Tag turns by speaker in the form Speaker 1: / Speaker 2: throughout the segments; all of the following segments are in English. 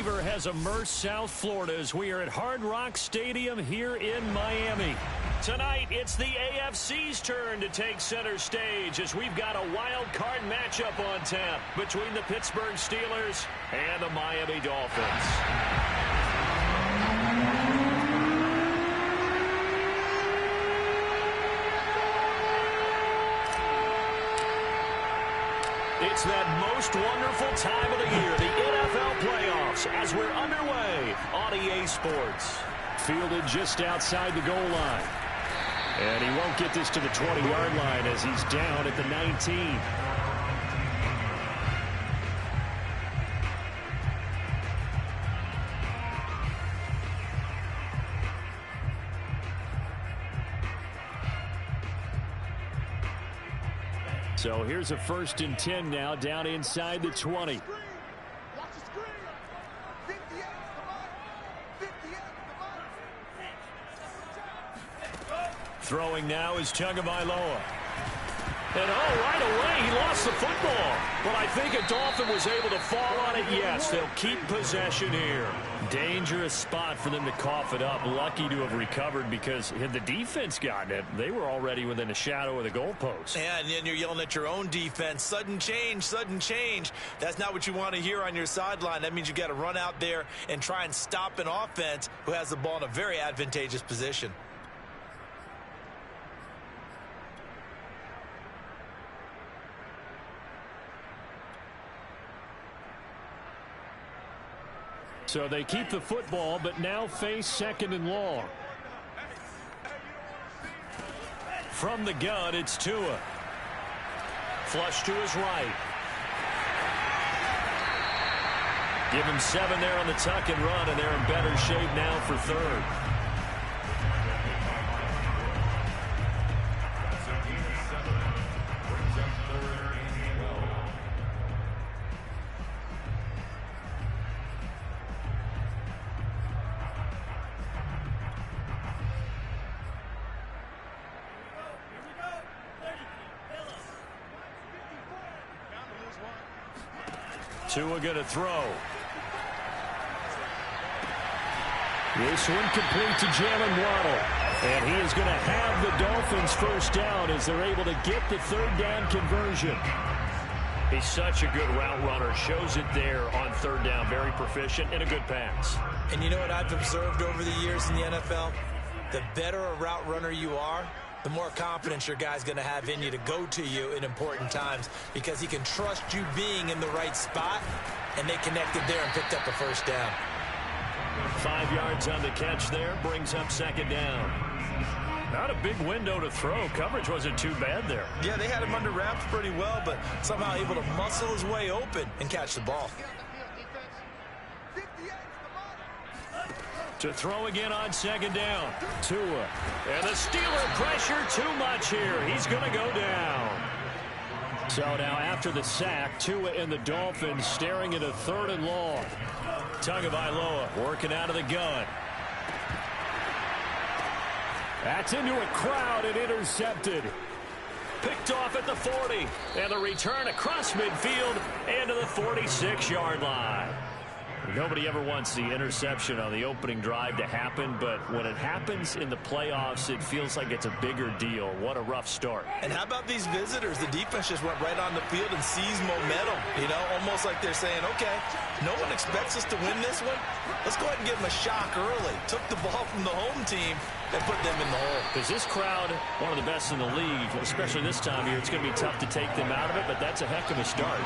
Speaker 1: fever has immersed South Florida as we are at Hard Rock Stadium here in Miami. Tonight, it's the AFC's turn to take center stage as we've got a wild card matchup on tap between the Pittsburgh Steelers and the Miami Dolphins. It's that most wonderful time of the year, the NFL playoffs, as we're underway on EA Sports. Fielded just outside the goal line. And he won't get this to the 20-yard line as he's down at the 19. So here's a 1st and 10 now, down inside the 20. Throwing now is Tagovailoa. And right away, he lost the football. But I think a Dolphin was able to fall on it. Yes, they'll keep possession here. Dangerous spot for them to cough it up. Lucky to have recovered because had the defense gotten it, they were already within a shadow of the goalpost.
Speaker 2: Yeah, and then you're yelling at your own defense. Sudden change, sudden change. That's not what you want to hear on your sideline. That means you got to run out there and try and stop an offense who has the ball in a very advantageous position.
Speaker 1: So they keep the football, but now face 2nd and long. From the gun, it's Tua. Flush to his right. Give him 7 there on the tuck and run, and they're in better shape now for 3rd. Tua going to throw. This one complete to Jalen Waddle. And he is going to have the Dolphins 1st down as they're able to get the 3rd down conversion. He's such a good route runner. Shows it there on 3rd down. Very proficient and a good pass.
Speaker 2: And you know what I've observed over the years in the NFL? The better a route runner you are, the more confidence your guy's going to have in you to go to you in important times because he can trust you being in the right spot, and they connected there and picked up the 1st down.
Speaker 1: 5 yards on the catch there, brings up 2nd down. Not a big window to throw. Coverage wasn't too bad there.
Speaker 2: Yeah, they had him under wraps pretty well, but somehow able to muscle his way open and catch the ball.
Speaker 1: To throw again on 2nd down. Tua. And the Steeler pressure too much here. He's going to go down. So now after the sack, Tua and the Dolphins staring at a 3rd and long. Tagovailoa working out of the gun. That's into a crowd and intercepted. Picked off at the 40. And the return across midfield and to the 46-yard line. Nobody ever wants the interception on the opening drive to happen, but when it happens in the playoffs, it feels like it's a bigger deal. What a rough start.
Speaker 2: And how about these visitors? The defense just went right on the field and seized momentum, you know, almost like they're saying, okay, no one expects us to win this one. Let's go ahead and give them a shock early. Took the ball from the home team and put them in the hole.
Speaker 1: Because this crowd, one of the best in the league, especially this time of year, it's going to be tough to take them out of it, but that's a heck of a start.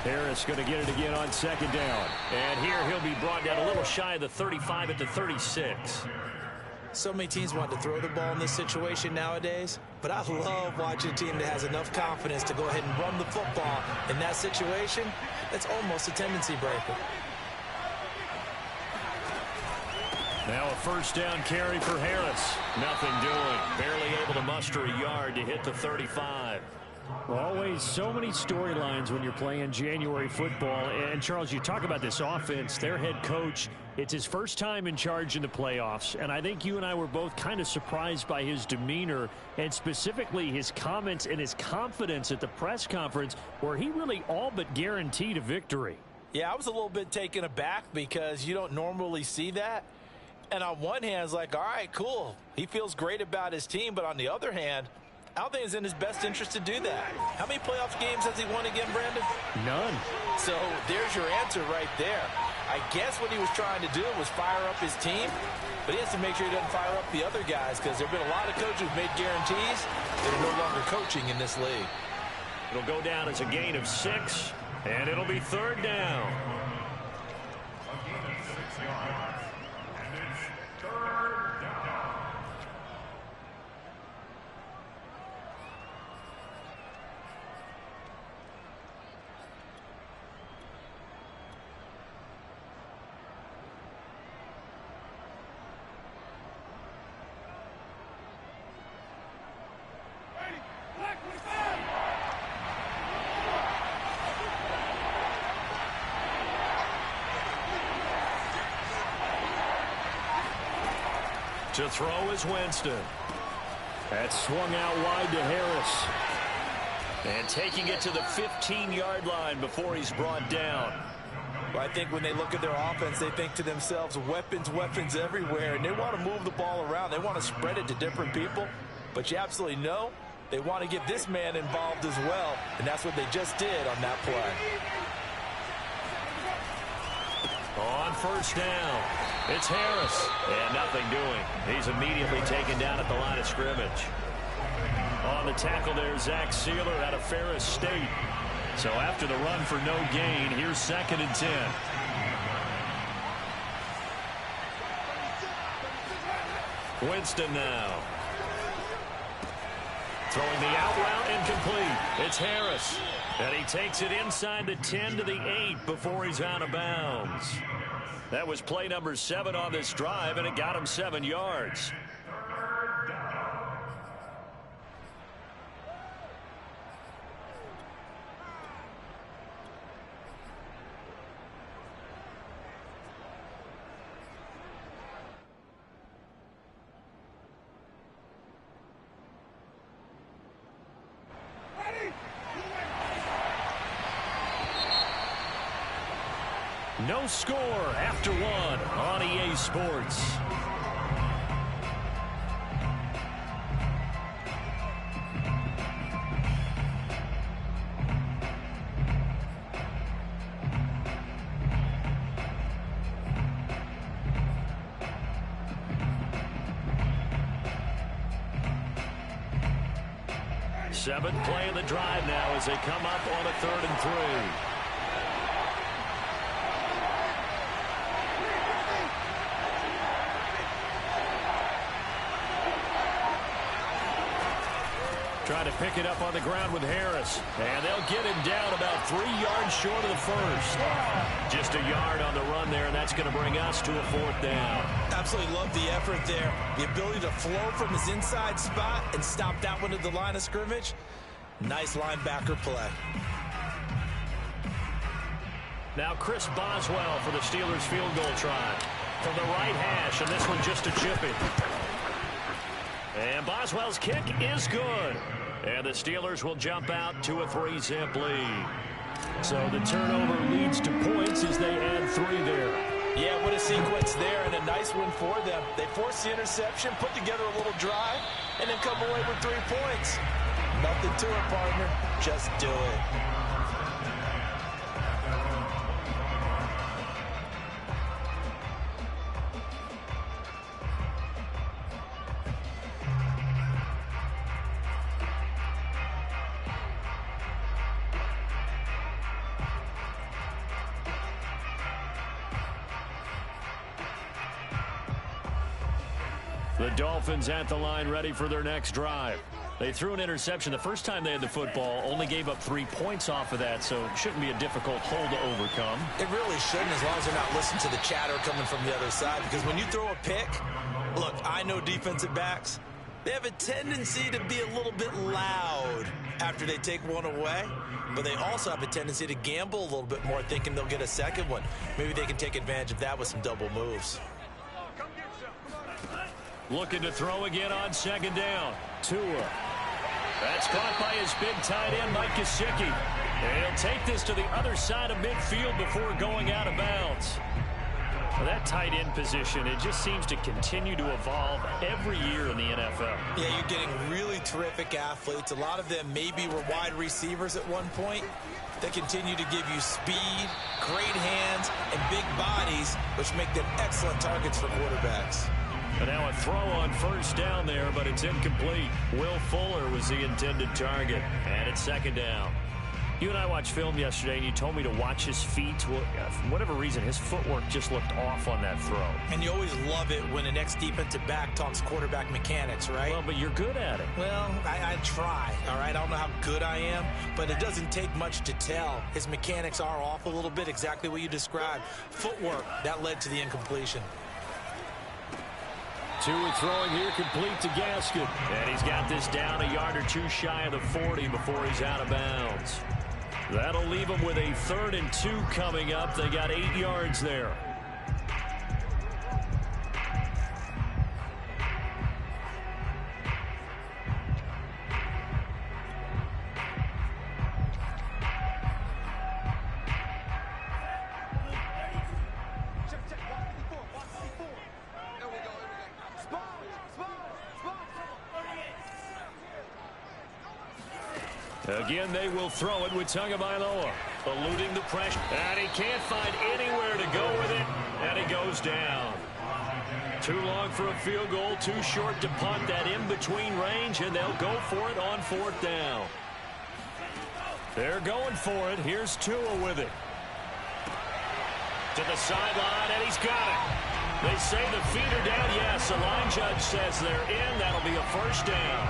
Speaker 1: Harris going to get it again on 2nd down. And here he'll be brought down a little shy of the 35 at the 36.
Speaker 2: So many teams want to throw the ball in this situation nowadays, but I love watching a team that has enough confidence to go ahead and run the football in that situation. That's almost a tendency breaker.
Speaker 1: Now a 1st down carry for Harris. Nothing doing. Barely able to muster a yard to hit the 35. Always so many storylines when you're playing January football. And, Charles, you talk about this offense, their head coach, it's his 1st time in charge in the playoffs. And I think you and I were both kind of surprised by his demeanor and specifically his comments and his confidence at the press conference where he really all but guaranteed a victory.
Speaker 2: Yeah, I was a little bit taken aback because you don't normally see that. And on one hand, it's like, all right, cool. He feels great about his team. But on the other hand, I don't think it's in his best interest to do that. How many playoff games has he won again, Brandon?
Speaker 1: None.
Speaker 2: So there's your answer right there. I guess what he was trying to do was fire up his team, but he has to make sure he doesn't fire up the other guys because there have been a lot of coaches who've made guarantees that are no longer coaching in this league.
Speaker 1: It'll go down as a gain of 6, and it'll be 3rd down. To throw is Winston. That's swung out wide to Harris. And taking it to the 15-yard line before he's brought down.
Speaker 2: Well, I think when they look at their offense, they think to themselves, weapons, weapons everywhere. And they want to move the ball around. They want to spread it to different people. But you absolutely know they want to get this man involved as well. And that's what they just did on that play.
Speaker 1: On 1st down, it's Harris. And nothing doing. He's immediately taken down at the line of scrimmage. On the tackle there, Zach Sealer out of Ferris State. So after the run for no gain, here's 2nd and 10. Winston now. Throwing the out route incomplete. It's Harris. And he takes it inside the 10 to the 8 before he's out of bounds. That was play number 7 on this drive, and it got him 7 yards. No score after 1 on EA Sports. Seventh play of the drive now as they come up on a 3rd and 3. Trying to pick it up on the ground with Harris. And they'll get him down about 3 yards short of the first. Just a yard on the run there, and that's going to bring us to a 4th down.
Speaker 2: Absolutely love the effort there. The ability to flow from his inside spot and stop that one at the line of scrimmage. Nice linebacker play.
Speaker 1: Now Chris Boswell for the Steelers field goal try. From the right hash, and this one just a chipping. And Boswell's kick is good. And the Steelers will jump out to a 3-zip lead. So the turnover leads to points as they add 3 there.
Speaker 2: Yeah, what a sequence there, and a nice one for them. They force the interception, put together a little drive, and then come away with 3 points. Nothing to it, partner. Just do it.
Speaker 1: The Dolphins at the line ready for their next drive. They threw an interception the first time they had the football, only gave up 3 points off of that, so it shouldn't be a difficult hole to overcome.
Speaker 2: It really shouldn't, as long as they're not listening to the chatter coming from the other side, because when you throw a pick, look, I know defensive backs, they have a tendency to be a little bit loud after they take one away, but they also have a tendency to gamble a little bit more, thinking they'll get a second one. Maybe they can take advantage of that with some double moves.
Speaker 1: Looking to throw again on 2nd down. Tua. That's caught by his big tight end, Mike Gesicki. And he'll take this to the other side of midfield before going out of bounds. Well, that tight end position, it just seems to continue to evolve every year in the NFL.
Speaker 2: Yeah, you're getting really terrific athletes. A lot of them maybe were wide receivers at one point. They continue to give you speed, great hands, and big bodies, which make them excellent targets for quarterbacks.
Speaker 1: And now a throw on first down there, but it's incomplete. Will Fuller was the intended target, and it's second down. You and I watched film yesterday, and you told me to watch his feet. Well, for whatever reason, his footwork just looked off on that throw.
Speaker 2: And you always love it when an ex-defensive back talks quarterback mechanics, right?
Speaker 1: Well, but you're good at it.
Speaker 2: Well, I try, all right? I don't know how good I am, but it doesn't take much to tell. His mechanics are off a little bit, exactly what you described. Footwork, that led to the incompletion.
Speaker 1: Tua throwing here, complete to Gaskin. And he's got this down a yard or two shy of the 40 before he's out of bounds. That'll leave them with a 3rd and 2 coming up. They got 8 yards there. Again, they will throw it with Tagovailoa, eluding the pressure. And he can't find anywhere to go with it, and he goes down. Too long for a field goal, too short to punt that in-between range, and they'll go for it on 4th down. They're going for it. Here's Tua with it. To the sideline, and he's got it. They say the feet are down. Yes, the line judge says they're in. That'll be a first down.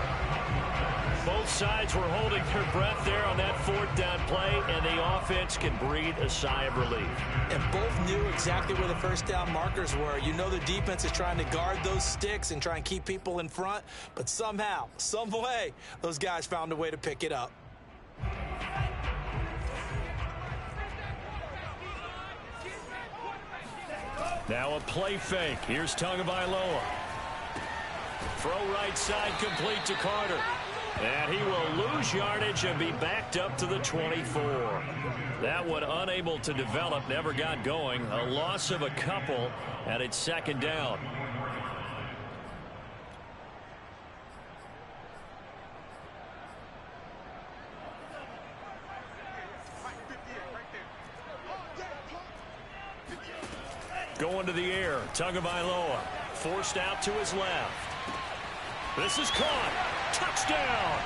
Speaker 1: Both sides were holding their breath there on that 4th down play, and the offense can breathe a sigh of relief.
Speaker 2: And both knew exactly where the first down markers were. You know the defense is trying to guard those sticks and try and keep people in front, but somehow, some way, those guys found a way to pick it up.
Speaker 1: Now a play fake. Here's Tagovailoa. Throw right side complete to Carter. And he will lose yardage and be backed up to the 24. That one unable to develop, never got going. A loss of a couple, and it's second down. Going to the air, Tagovailoa forced out to his left. This is caught. Touchdown!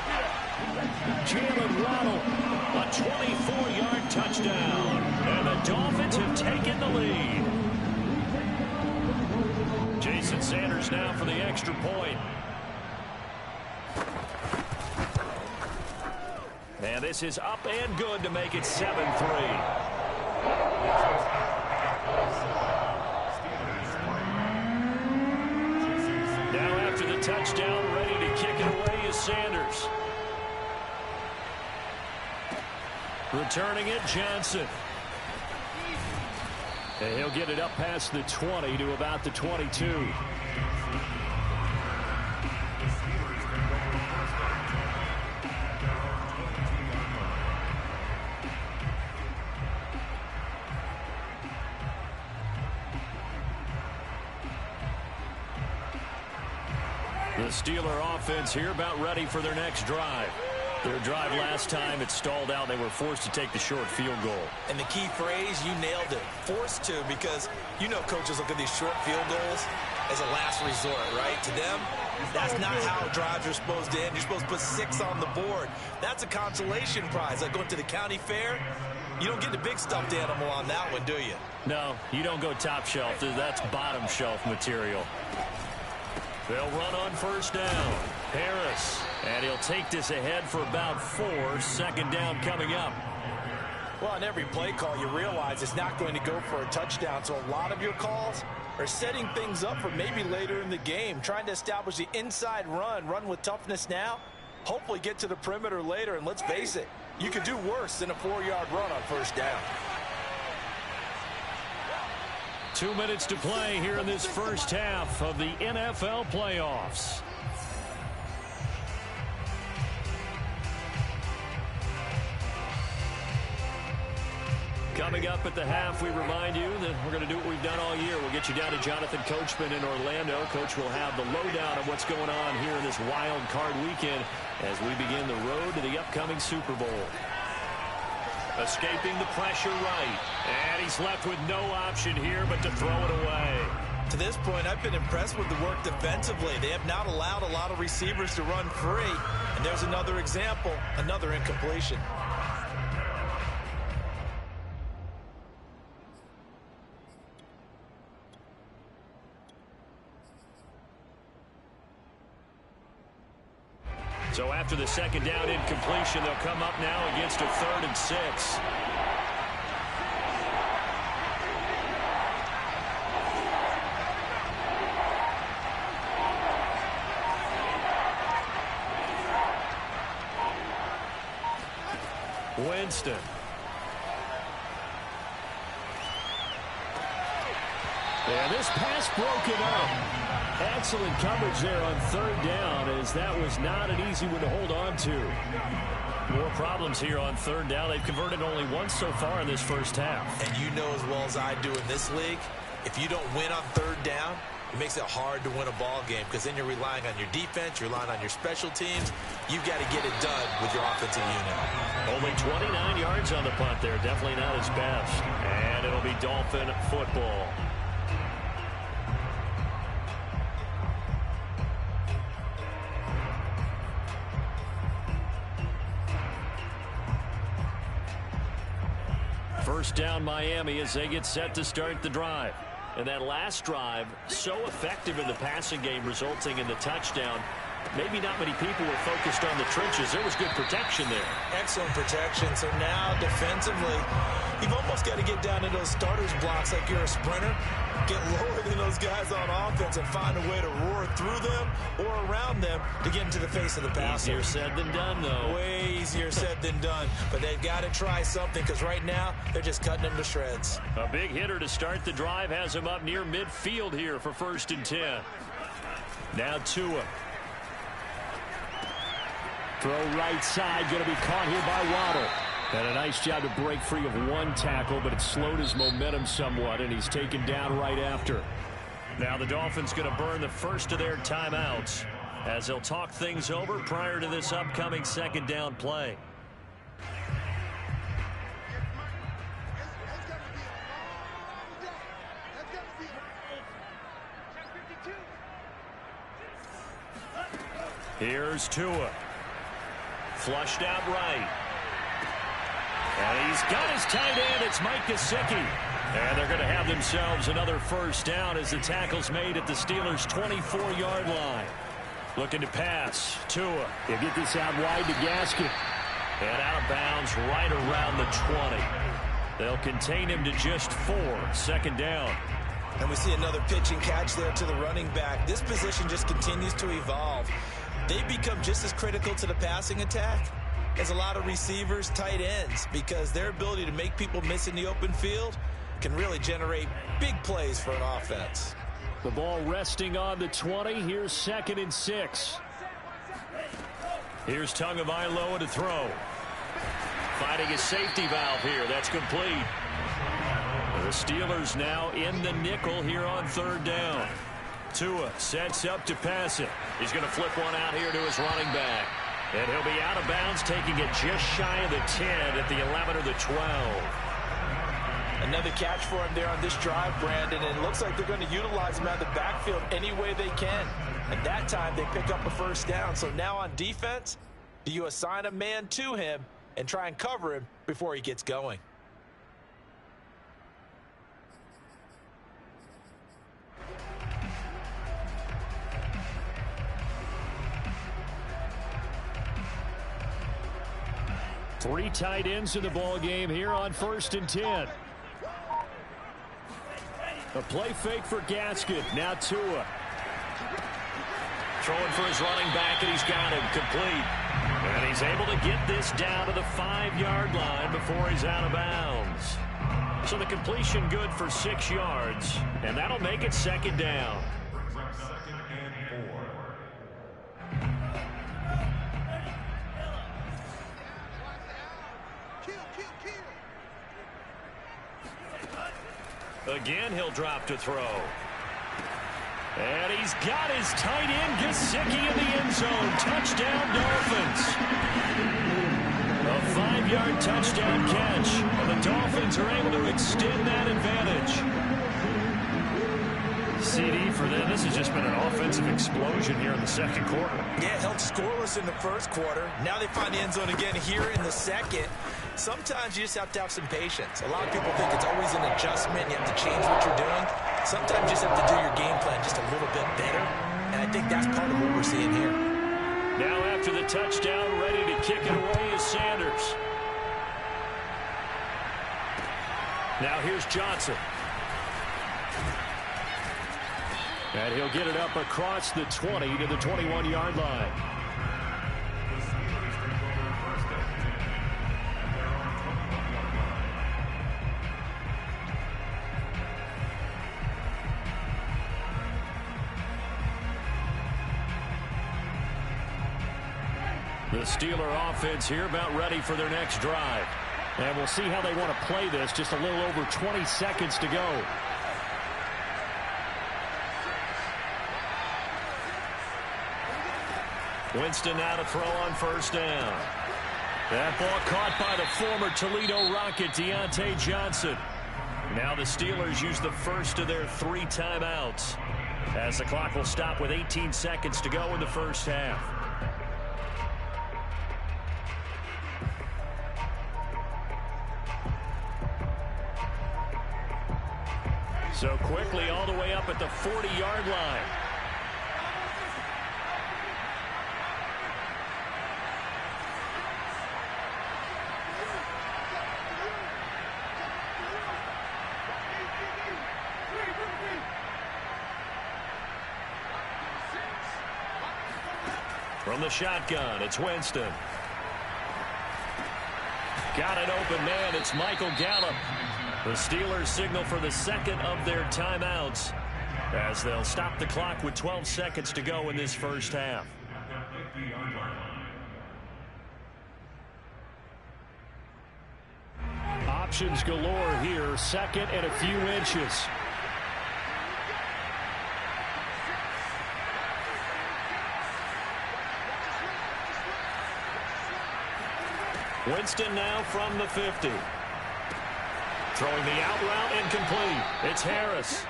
Speaker 1: Jalen Waddle, a 24-yard touchdown. And the Dolphins have taken the lead. Jason Sanders now for the extra point. And this is up and good to make it 7-3. Now after the touchdown, ready to kick it away is Sanders. Returning it, Johnson. And he'll get it up past the 20 to about the 22. The Steeler offense here about ready for their next drive. Their drive last time, it stalled out. They were forced to take the short field goal.
Speaker 2: And the key phrase, you nailed it, forced to, because you know coaches look at these short field goals as a last resort, right? To them, that's not how drives are supposed to end. You're supposed to put 6 on the board. That's a consolation prize. Like going to the county fair, you don't get the big stuffed animal on that one, do you?
Speaker 1: No, you don't go top shelf. That's bottom shelf material. They'll run on first down. Harris, and he'll take this ahead for about 4. Second down coming up.
Speaker 2: Well, on every play call, you realize it's not going to go for a touchdown. So a lot of your calls are setting things up for maybe later in the game, trying to establish the inside run with toughness now, hopefully get to the perimeter later. And let's face it, you could do worse than a 4-yard run on first down.
Speaker 1: 2 minutes to play here in this first half of the NFL playoffs. Coming up at the half, we remind you that we're going to do what we've done all year. We'll get you down to Jonathan Coachman in Orlando. Coach will have the lowdown of what's going on here in this wild card weekend as we begin the road to the upcoming Super Bowl. Escaping the pressure right. And he's left with no option here but to throw it away.
Speaker 2: To this point, I've been impressed with the work defensively. They have not allowed a lot of receivers to run free. And there's another example, another incompletion.
Speaker 1: So after the second down incompletion, they'll come up now against a 3rd and 6. Winston. And this pass broken up. Excellent coverage there on 3rd down, as that was not an easy one to hold on to. More problems here on 3rd down. They've converted only once so far in this first half.
Speaker 2: And you know as well as I do in this league, if you don't win on 3rd down, it makes it hard to win a ball game because then you're relying on your defense, you're relying on your special teams. You've got to get it done with your offensive unit.
Speaker 1: Only 29 yards on the punt there. Definitely not his best. And it'll be Dolphin football. First down Miami as they get set to start the drive. And that last drive, so effective in the passing game, resulting in the touchdown. Maybe not many people were focused on the trenches. There was good protection there.
Speaker 2: Excellent protection. So now defensively, you've almost got to get down to those starters blocks like you're a sprinter. Get lower than those guys on offense and find a way to roar through them or around them to get into the face of the passer.
Speaker 1: Easier said than done, though.
Speaker 2: Way easier said than done. But they've got to try something because right now they're just cutting them to shreds.
Speaker 1: A big hitter to start the drive has him up near midfield here for 1st and 10. Now Tua. Throw right side, going to be caught here by Waddle. And a nice job to break free of one tackle, but it slowed his momentum somewhat, and he's taken down right after. Now the Dolphins going to burn the first of their timeouts as they'll talk things over prior to this upcoming 2nd down play. Here's Tua. Flushed out right. And he's got his tight end. It's Mike Gesicki. And they're going to have themselves another first down as the tackle's made at the Steelers' 24-yard line. Looking to pass. Tua. He'll get this out wide to Gaskin. And out of bounds right around the 20. They'll contain him to just 4. 2nd down.
Speaker 2: And we see another pitch and catch there to the running back. This position just continues to evolve. They become just as critical to the passing attack as a lot of receivers, tight ends, because their ability to make people miss in the open field can really generate big plays for an offense.
Speaker 1: The ball resting on the 20. Here's 2nd and 6. Here's Tagovailoa to throw. Finding a safety valve here. That's complete. The Steelers now in the nickel here on 3rd down. Tua sets up to pass it. He's going to flip one out here to his running back. And he'll be out of bounds, taking it just shy of the 10 at the 11 or the 12.
Speaker 2: Another catch for him there on this drive, Brandon, and it looks like they're going to utilize him out of the backfield any way they can. And that time they pick up a first down. So now on defense, do you assign a man to him and try and cover him before he gets going?
Speaker 1: Three tight ends in the ball game here on 1st and 10. A play fake for Gaskin. Now Tua. Throwing for his running back, and he's got him complete. And he's able to get this down to the 5-yard line before he's out of bounds. So the completion good for 6 yards, and that'll make it 2nd down. Again, he'll drop to throw. And he's got his tight end, Gesicki, in the end zone. Touchdown, Dolphins. A 5-yard touchdown catch. And the Dolphins are able to extend that advantage. CD for them. This has just been an offensive explosion here in the second quarter.
Speaker 2: Yeah, held scoreless in the first quarter. Now they find the end zone again here in the second. Sometimes you just have to have some patience. A lot of people think it's always an adjustment. You have to change what you're doing. Sometimes you just have to do your game plan just a little bit better. And I think that's part of what we're seeing here.
Speaker 1: Now after the touchdown, ready to kick it away is Sanders. Now here's Johnson. And he'll get it up across the 20 to the 21-yard line. The Steeler offense here about ready for their next drive. And we'll see how they want to play this. Just a little over 20 seconds to go. Winston now to throw on first down. That ball caught by the former Toledo Rocket, Deontay Johnson. Now the Steelers use the first of their 3 timeouts, as the clock will stop with 18 seconds to go in the first half. So quickly all the way up at the 40-yard line. From the shotgun, it's Winston. Got an open man. It's Michael Gallup. The Steelers signal for the second of their timeouts, as they'll stop the clock with 12 seconds to go in this first half. Options galore here. Second and a few inches. Winston now from the 50. Throwing the out route incomplete. It's Harris.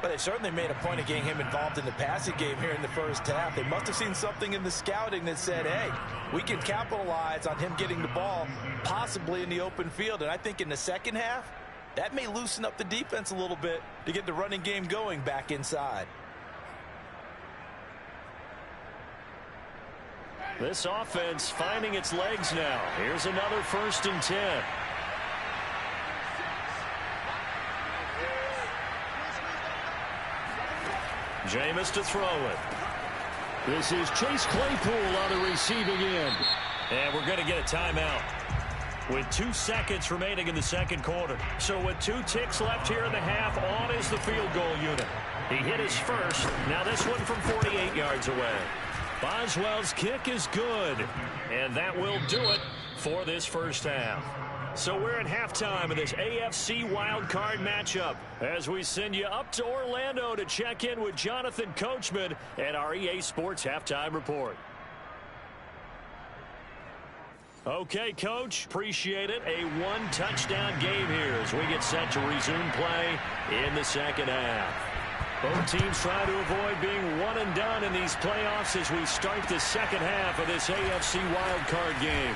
Speaker 2: But they certainly made a point of getting him involved in the passing game here in the first half. They must have seen something in the scouting that said, hey, we can capitalize on him getting the ball possibly in the open field. And I think in the second half, that may loosen up the defense a little bit to get the running game going back inside.
Speaker 1: This offense finding its legs now. Here's another 1st and 10. Jameis to throw it. This is Chase Claypool on the receiving end. And we're going to get a timeout with 2 seconds remaining in the second quarter. So with 2 ticks left here in the half, on is the field goal unit. He hit his first. Now this one from 48 yards away. Boswell's kick is good. And that will do it for this first half. So we're at halftime of this AFC wildcard matchup as we send you up to Orlando to check in with Jonathan Coachman and our EA Sports Halftime Report. Okay, Coach, appreciate it. A 1-touchdown game here as we get set to resume play in the second half. Both teams trying to avoid being one and done in these playoffs as we start the second half of this AFC wildcard game.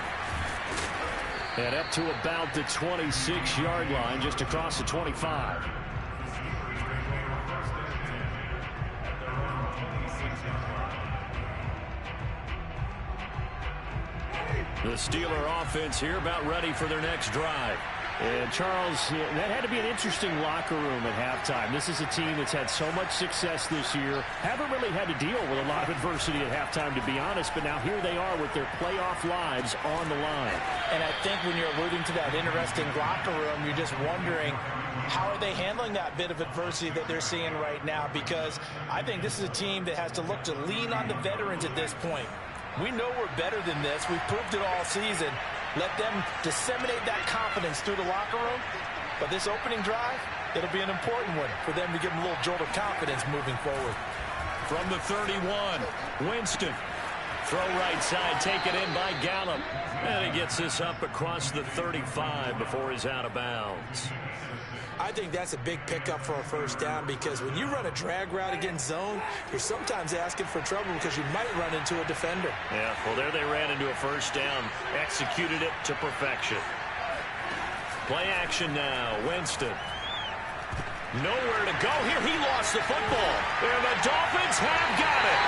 Speaker 1: And up to about the 26-yard line, just across the 25. The Steeler offense here about ready for their next drive. And Charles, that had to be an interesting locker room at halftime. This is a team that's had so much success this year. Haven't really had to deal with a lot of adversity at halftime, to be honest. But now here they are with their playoff lives on the line.
Speaker 2: And I think when you're alluding to that interesting locker room, you're just wondering, how are they handling that bit of adversity that they're seeing right now? Because I think this is a team that has to look to lean on the veterans at this point. We know we're better than this. We've proved it all season. Let them disseminate that confidence through the locker room. But this opening drive, It'll be an important one for them to give them a little jolt of confidence moving forward.
Speaker 1: From the 31, Winston. Throw right side, taken in by Gallup. And he gets this up across the 35 before he's out of bounds.
Speaker 2: I think that's a big pickup for a first down because when you run a drag route against zone, you're sometimes asking for trouble because you might run into a defender.
Speaker 1: Yeah, well, there they ran into a first down. Executed it to perfection. Play action now. Winston. Nowhere to go here. He lost the football. And the Dolphins have got it.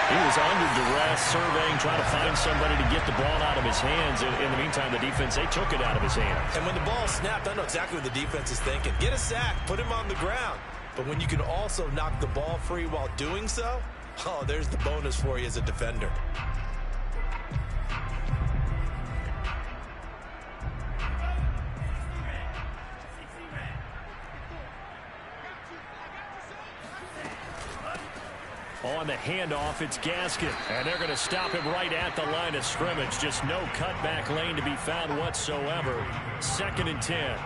Speaker 1: He was under duress, surveying, trying to find somebody to get the ball out of his hands. In the meantime, the defense, they took it out of his hands.
Speaker 2: And when the ball snapped, I know exactly what the defense is thinking. Get a sack, put him on the ground. But when you can also knock the ball free while doing so, oh, there's the bonus for you as a defender.
Speaker 1: On the handoff, it's Gaskin. And they're going to stop him right at the line of scrimmage. Just no cutback lane to be found whatsoever. 2nd and 10.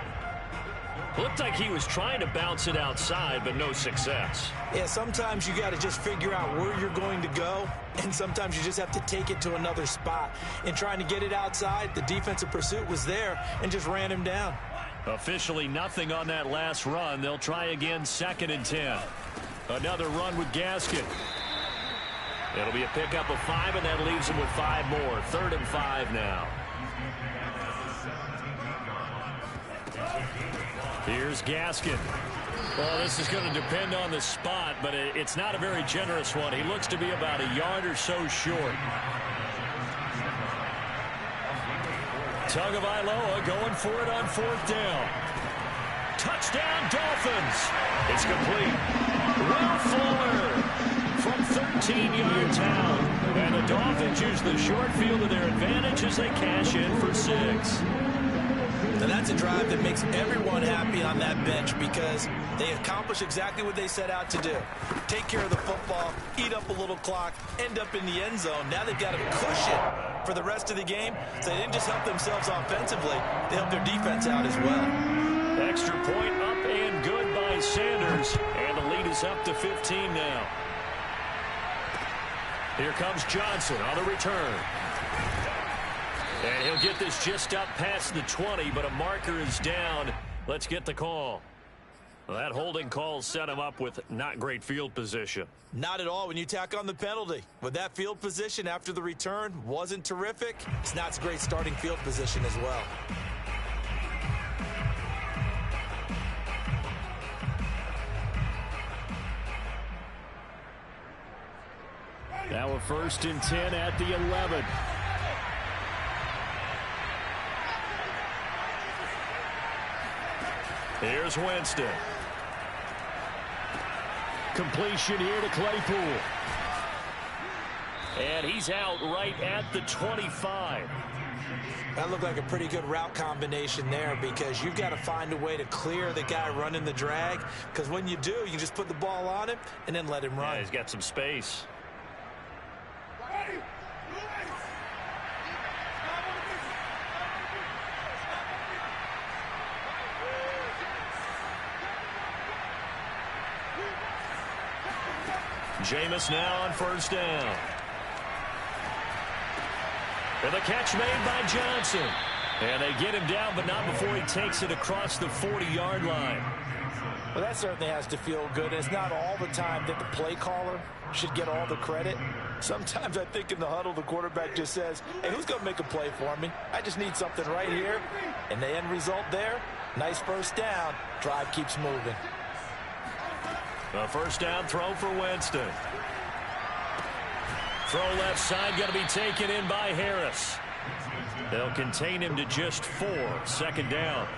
Speaker 1: Looked like he was trying to bounce it outside, but no success.
Speaker 2: Yeah, sometimes you got to just figure out where you're going to go, and sometimes you just have to take it to another spot. In trying to get it outside, the defensive pursuit was there and just ran him down.
Speaker 1: Officially nothing on that last run. They'll try again, 2nd and 10. Another run with Gaskin. It'll be a pickup of 5, and that leaves him with 5 more. 3rd and 5 now. Here's Gaskin. Well, this is going to depend on the spot, but it's not a very generous one. He looks to be about a yard or so short. Tagovailoa going for it on 4th down. Touchdown, Dolphins. It's complete. Will Fuller from 13-yard out. And the Dolphins use the short field to their advantage as they cash in for 6.
Speaker 2: Now that's a drive that makes everyone happy on that bench because they accomplish exactly what they set out to do. Take care of the football, eat up a little clock, end up in the end zone. Now they've got a cushion for the rest of the game. So they didn't just help themselves offensively, they helped their defense out as well.
Speaker 1: Extra point up and good by Sanders. And the lead is up to 15 now. Here comes Johnson on the return. And he'll get this just up past the 20, but a marker is down. Let's get the call. Well, that holding call set him up with not great field position.
Speaker 2: Not at all when you tack on the penalty. With that field position after the return wasn't terrific, it's not a great starting field position as well.
Speaker 1: Now a 1st and 10 at the 11. Here's Winston. Completion here to Claypool. And he's out right at the 25.
Speaker 2: That looked like a pretty good route combination there because you've got to find a way to clear the guy running the drag. Because when you do, you can just put the ball on him and then let him run.
Speaker 1: Yeah, he's got some space. Jameis now on 1st down. And the catch made by Johnson. And they get him down, but not before he takes it across the 40-yard line.
Speaker 2: Well, that certainly has to feel good. It's not all the time that the play caller should get all the credit. Sometimes I think in the huddle, the quarterback just says, hey, who's going to make a play for me? I just need something right here. And the end result there, nice 1st down. Drive keeps moving.
Speaker 1: A 1st down throw for Winston. Throw left side, going to be taken in by Harris. They'll contain him to just 4. 2nd down.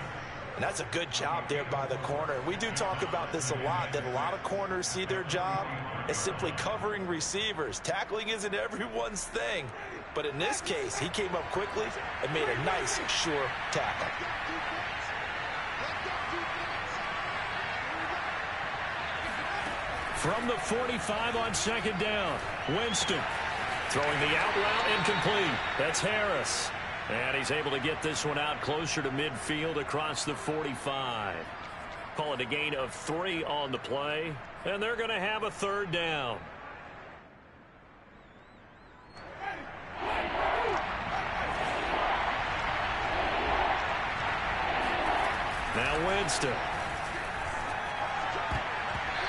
Speaker 2: And that's a good job there by the corner. We do talk about this a lot, that a lot of corners see their job as simply covering receivers. Tackling isn't everyone's thing. But in this case, he came up quickly and made a nice, sure tackle.
Speaker 1: From the 45 on 2nd down, Winston throwing the out route incomplete. That's Harris. And he's able to get this one out closer to midfield across the 45. call it a gain of 3 on the play. And they're going to have a third down. Now Winston.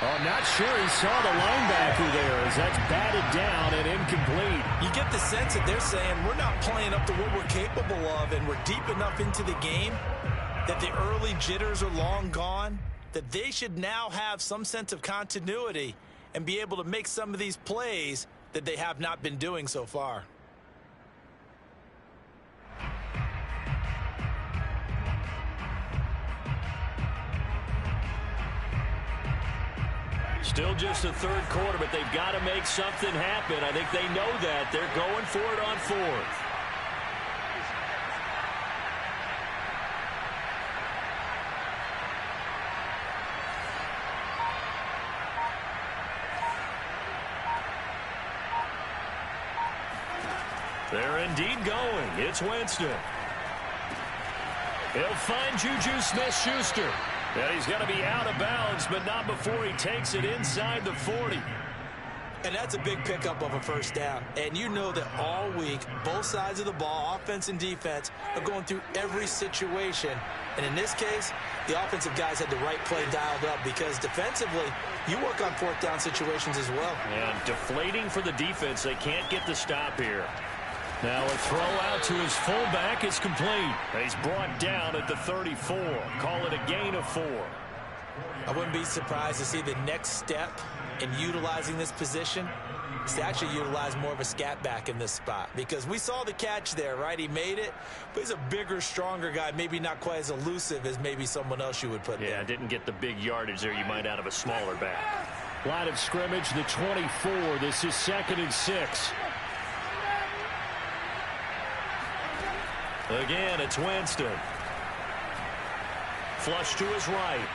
Speaker 1: Oh, not sure he saw the linebacker there as that's batted down and incomplete.
Speaker 2: You get the sense that they're saying we're not playing up to what we're capable of, and we're deep enough into the game that the early jitters are long gone, that they should now have some sense of continuity and be able to make some of these plays that they have not been doing so far.
Speaker 1: Still just the third quarter, but they've got to make something happen. I think they know that. They're going for it on fourth. They're indeed going. It's Winston. He'll find Juju Smith-Schuster. And he's going to be out of bounds, but not before he takes it inside the 40.
Speaker 2: And that's a big pickup of a first down. And you know that all week, both sides of the ball, offense and defense, are going through every situation. And in this case, the offensive guys had the right play dialed up because defensively, you work on fourth down situations as well.
Speaker 1: And deflating for the defense. They can't get the stop here. Now a throw out to his fullback is complete. He's brought down at the 34. Call it a gain of 4.
Speaker 2: I wouldn't be surprised to see the next step in utilizing this position is to actually utilize more of a scat back in this spot. Because we saw the catch there, right? He made it, but he's a bigger, stronger guy, maybe not quite as elusive as maybe someone else you would put there.
Speaker 1: Yeah, didn't get the big yardage there you might out of a smaller back. Line of scrimmage, the 24. This is 2nd and 6. Again, it's Winston. Flush to his right.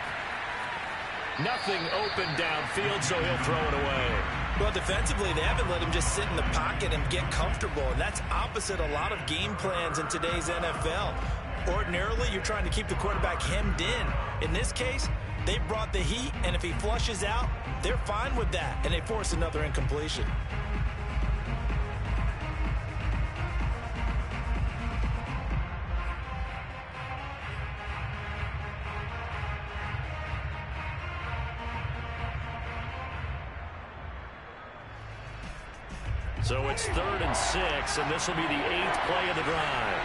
Speaker 1: Nothing open downfield, so he'll throw it away.
Speaker 2: Well, defensively, they haven't let him just sit in the pocket and get comfortable, and that's opposite a lot of game plans in today's NFL. Ordinarily, you're trying to keep the quarterback hemmed in. In this case, they brought the heat, and if he flushes out, they're fine with that, and they force another incompletion.
Speaker 1: So it's 3rd and 6, and this will be the 8th play of the drive.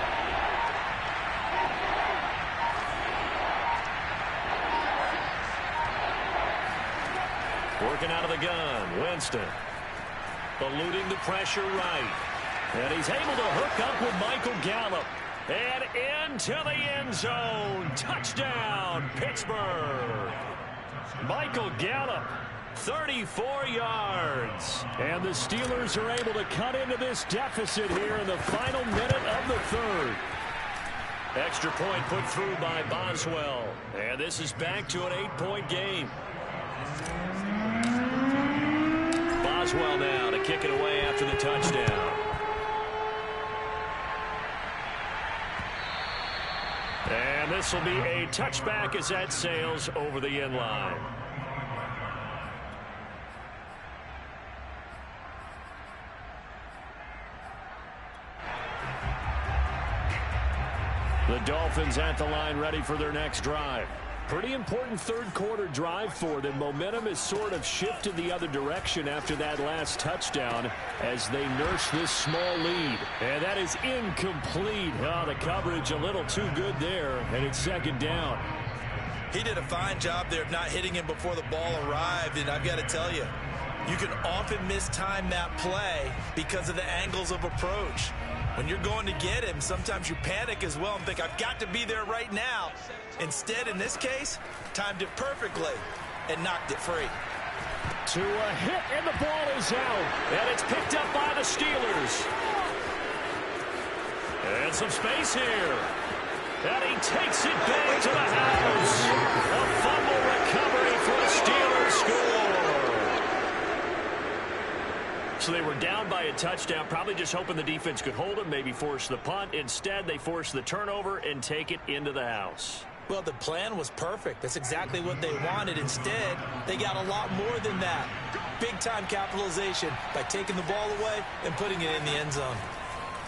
Speaker 1: Working out of the gun, Winston. Eluding the pressure right. And he's able to hook up with Michael Gallup. And into the end zone. Touchdown, Pittsburgh. Michael Gallup. 34 yards. And the Steelers are able to cut into this deficit here in the final minute of the third. Extra point put through by Boswell. And this is back to an 8-point game. Boswell now to kick it away after the touchdown. And this will be a touchback as that sails over the end line. The Dolphins at the line ready for their next drive. Pretty important third quarter drive for them. Momentum has sort of shifted the other direction after that last touchdown as they nurse this small lead. And that is incomplete. Oh, the coverage a little too good there, and it's 2nd down.
Speaker 2: He did a fine job there of not hitting him before the ball arrived, and I've got to tell you, you can often mistime that play because of the angles of approach. When you're going to get him, sometimes you panic as well and think, I've got to be there right now. Instead, in this case, timed it perfectly and knocked it free.
Speaker 1: To a hit, and the ball is out. And it's picked up by the Steelers. And some space here. And he takes it back to the house. A fumble recovery for the Steelers score. So they were down by a touchdown, probably just hoping the defense could hold them, maybe force the punt. Instead, they force the turnover and take it into the house.
Speaker 2: Well, the plan was perfect. That's exactly what they wanted. Instead, they got a lot more than that. Big-time capitalization by taking the ball away and putting it in the end zone.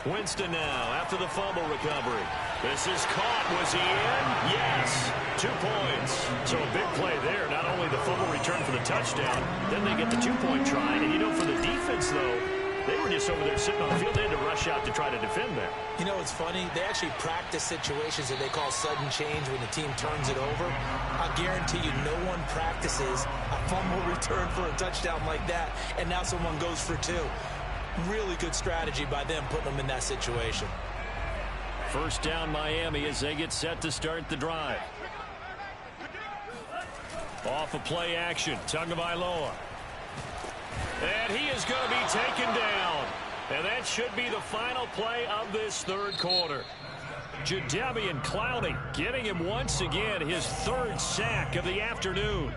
Speaker 1: Winston now after the fumble recovery. This is caught. Was he in? Yes. 2 points. So a big play there. Not only the fumble return for the touchdown, then they get the 2-point try. And, you know, for the defense, though, they were just over there sitting on the field. They had to rush out to try to defend that. You know, it's funny. They actually practice situations that they call sudden change when the team turns it over. I guarantee you no one practices a fumble return for a touchdown like that, and now someone goes for 2. Really good strategy by them putting them in that situation. First down Miami as they get set to start the drive. Off of play action, Tagovailoa. And he is going to be taken down. And that should be the final play of this third quarter. Jadeveon Clowney getting him once again his 3rd sack of the afternoon.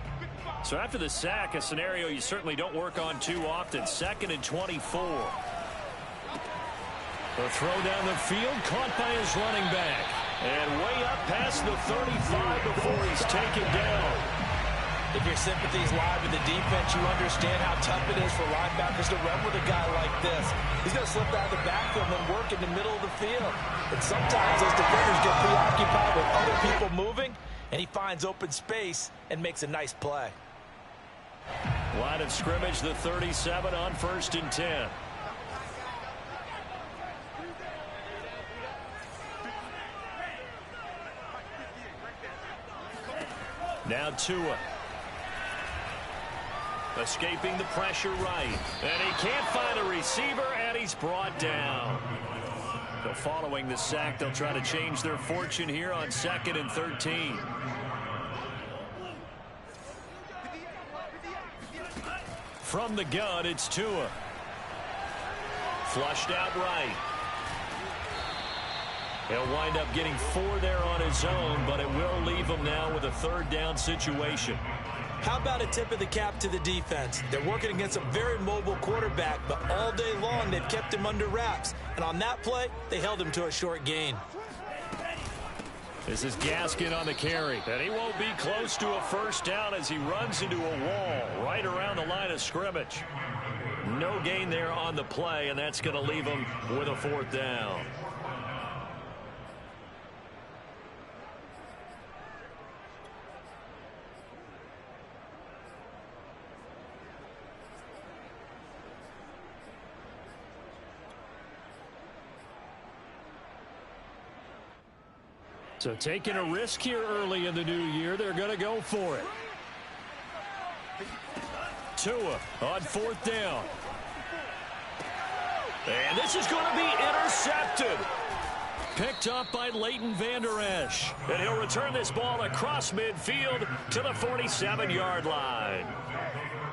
Speaker 1: So after the sack, a scenario you certainly don't work on too often. 2nd and 24. The throw down the field caught by his running back. And way up past the 35 before he's taken down. If your sympathies lie with the defense, you understand how tough it is for linebackers to run with a guy like this. He's going to slip out of the backfield and then work in the middle of the field. And sometimes those defenders get preoccupied with other people moving, and he finds open space and makes a nice play. Line of scrimmage, the 37 on 1st and 10. Now Tua. Escaping the pressure right. And he can't find a receiver, and he's brought down. So following the sack, they'll try to change their fortune here on 2nd and 13. From the gun, it's Tua. Flushed out right. He'll wind up getting 4 there on his own, but it will leave him now with a 3rd down situation. How about a tip of the cap to the defense? They're working against a very mobile quarterback, but all day long they've kept him under wraps. And on that play, they held him to a short gain. This is Gaskin on the carry. And he won't be close to a 1st down as he runs into a wall right around the line of scrimmage. No gain there on the play, and that's going to leave him with a 4th down. So taking a risk here early in the new year, they're going to go for it. Tua on 4th down. And this is going to be intercepted. Picked up by Leighton Vander Esch. And he'll return this ball across midfield to the 47-yard line.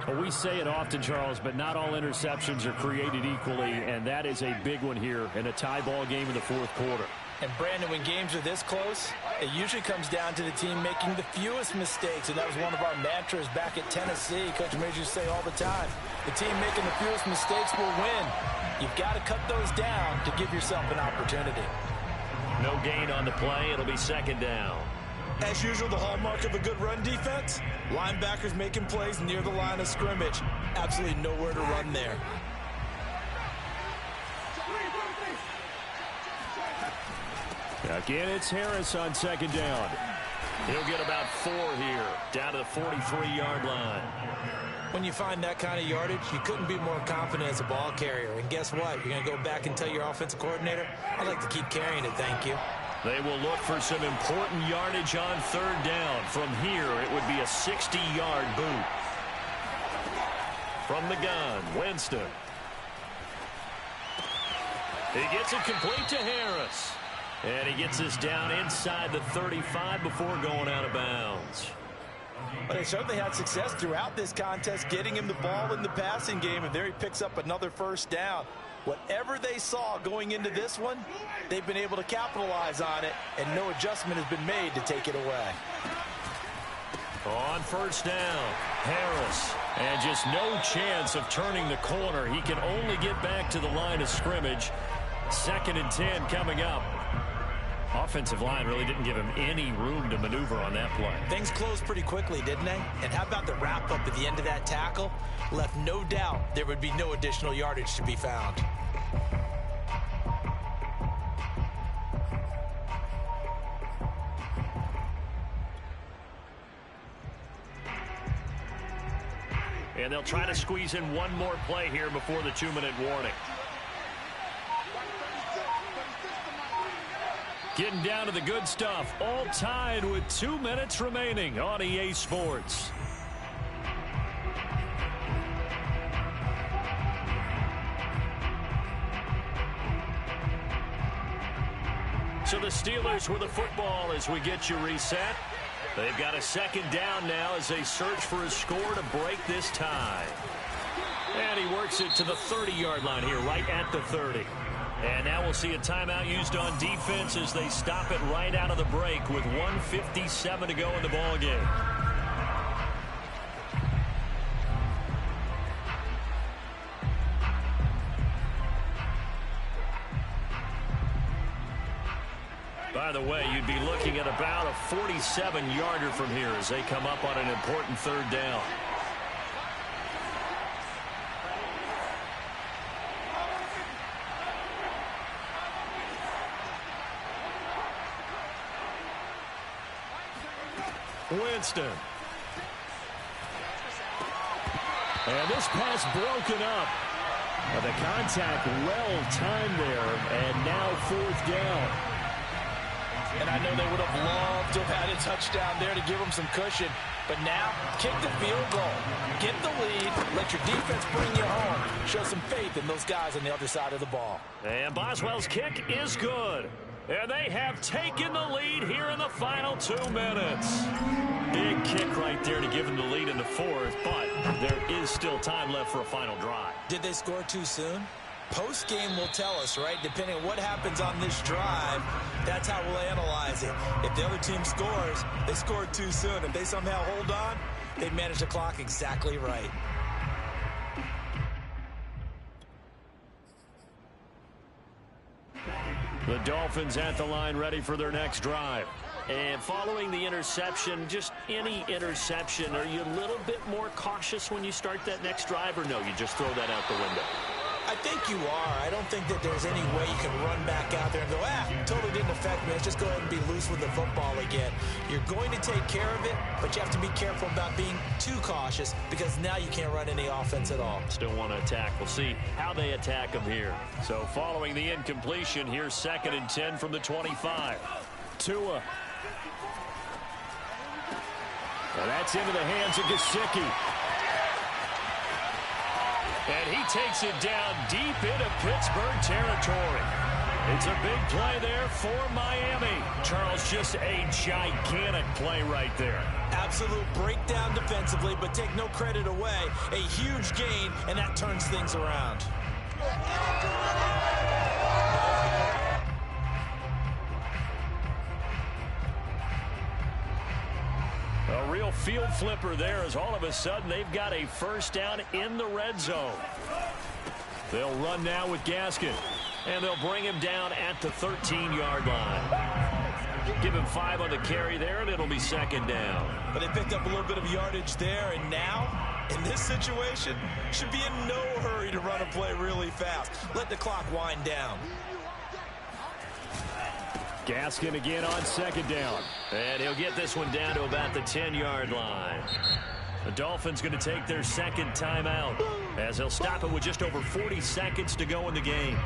Speaker 1: Well, we say it often, Charles, but not all interceptions are created equally, and that is a big one here in a tie ball game in the 4th quarter. And, Brandon, when games are this close, it usually comes down to the team making the fewest mistakes, and that was one of our mantras back at Tennessee. Coach made you say all the time, the team making the fewest mistakes will win. You've got to cut those down to give yourself an opportunity. No gain on the play. It'll be 2nd down. As usual, the hallmark of a good run defense, linebackers making plays near the line of scrimmage. Absolutely nowhere to run there. Again, it's Harris on 2nd down. He'll get about 4 here, down to the 43-yard line. When you find that kind of yardage, you couldn't be more confident as a ball carrier. And guess what? You're going to go back and tell your offensive coordinator, I'd like to keep carrying it, thank you. They will look for some important yardage on 3rd down. From here, it would be a 60-yard boot. From the gun, Winston. He gets it complete to Harris. And he gets us down inside the 35 before going out of bounds. But they certainly had success throughout this contest, getting him the ball in the passing game, and there he picks up another 1st down. Whatever they saw going into this one, they've been able to capitalize on it, and no adjustment has been made to take it away. On 1st down, Harris, and just no chance of turning the corner. He can only get back to the line of scrimmage. 2nd and 10 coming up. Offensive line really didn't give him any room to maneuver on that play.
Speaker 2: Things closed pretty quickly, didn't they? And how about the wrap-up at the end of that tackle? Left no doubt there would be no additional yardage to be found.
Speaker 1: And they'll try to squeeze in one more play here before the 2-minute warning. Getting down to the good stuff, all tied with 2 minutes remaining on EA Sports. So the Steelers with the football as we get you reset. They've got a second down now as they search for a score to break this tie. And he works it to the 30-yard line here, right at the 30. And now we'll see a timeout used on defense as they stop it right out of the break with 1:57 to go in the ball game. By the way, you'd be looking at about a 47-yarder from here as they come up on an important third down. Winston. And this pass broken up. The contact well timed there, and now 4th down.
Speaker 2: And I know they would have loved to have had a touchdown there to give them some cushion. But now, kick the field goal. Get the lead. Let your defense bring you home. Show some faith in those guys on the other side of the ball.
Speaker 1: And Boswell's kick is good. And they have taken the lead here in the final 2 minutes. Big kick right there to give them the lead in the 4th, but there is still time left for a final drive.
Speaker 2: Did they score too soon? Post-game will tell us, right? Depending on what happens on this drive, that's how we'll analyze it. If the other team scores, they scored too soon. If they somehow hold on, they manage the clock exactly right.
Speaker 1: The Dolphins at the line ready for their next drive. And following the interception, just any interception, are you a little bit more cautious when you start that next drive, or no, you just throw that out the window?
Speaker 2: I think you are. I don't think that there's any way you can run back out there and go, totally didn't affect me. Let's just go ahead and be loose with the football again. You're going to take care of it, but you have to be careful about being too cautious because now you can't run any offense at all.
Speaker 1: Still want to attack. We'll see how they attack them here. So following the incompletion, here's 2nd and 10 from the 25. Tua. Well, that's into the hands of Gesicki. And he takes it down deep into Pittsburgh territory. It's a big play there for Miami. Charles, just a gigantic play right there.
Speaker 2: Absolute breakdown defensively, but take no credit away. A huge gain, and that turns things around.
Speaker 1: A real field flipper there as all of a sudden they've got a first down in the red zone. They'll run now with Gaskin, and they'll bring him down at the 13-yard line. Give him 5 on the carry there, and it'll be 2nd down.
Speaker 2: But they picked up a little bit of yardage there, and now, in this situation, should be in no hurry to run a play really fast. Let the clock wind down.
Speaker 1: Gaskin again on 2nd down. And he'll get this one down to about the 10-yard line. The Dolphins going to take their 2nd timeout as they'll stop it with just over 40 seconds to go in the game.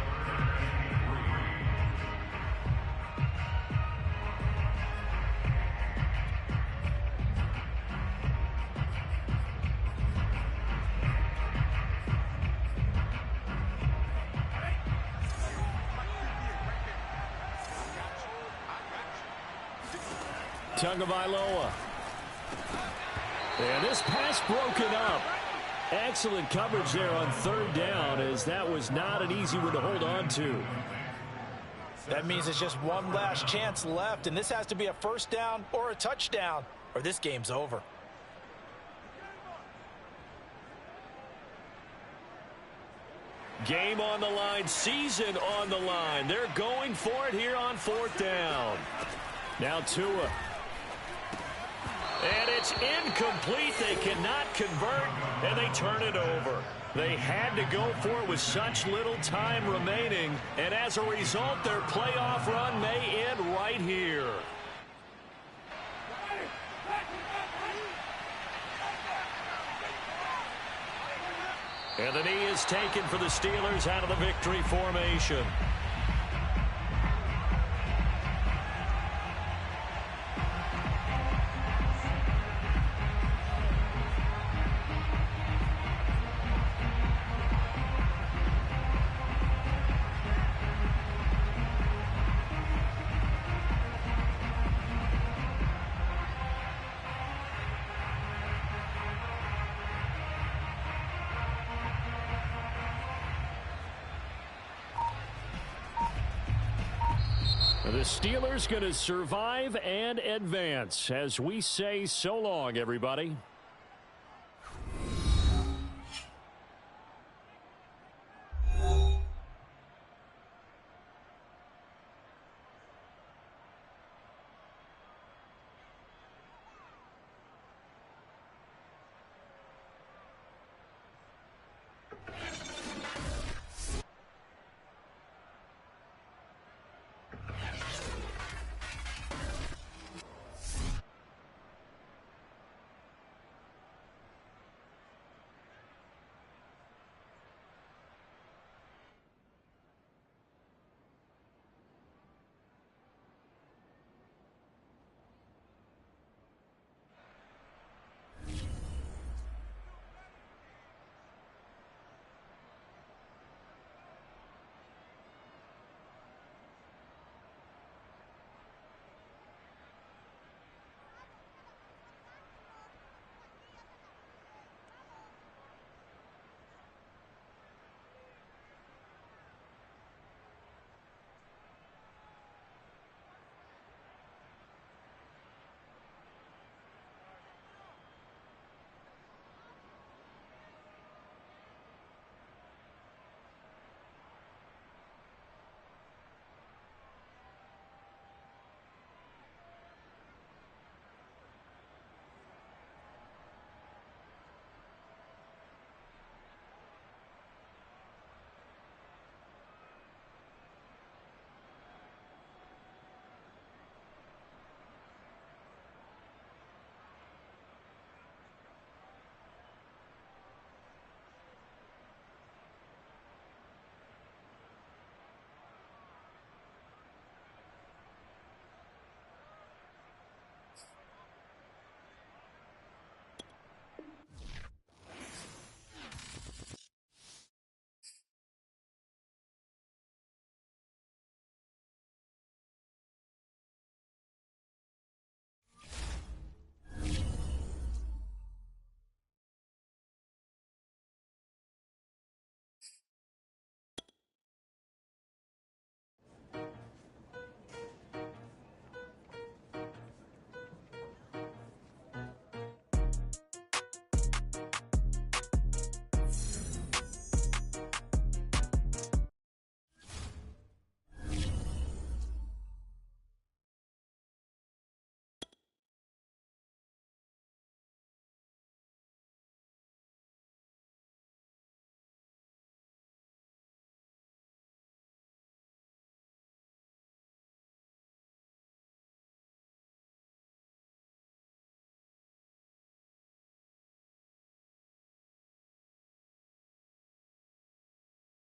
Speaker 1: Tagovailoa. And this pass broken up. Excellent coverage there on 3rd down, as that was not an easy one to hold on to.
Speaker 2: That means it's just one last chance left, and this has to be a first down or a touchdown, or this game's over.
Speaker 1: Game on the line, season on the line. They're going for it here on 4th down. Now Tua. And it's incomplete. They cannot convert, and they turn it over. They had to go for it with such little time remaining, and as a result, their playoff run may end right here. And the knee is taken for the Steelers out of the victory formation. The Steelers going to survive and advance as we say so long, everybody.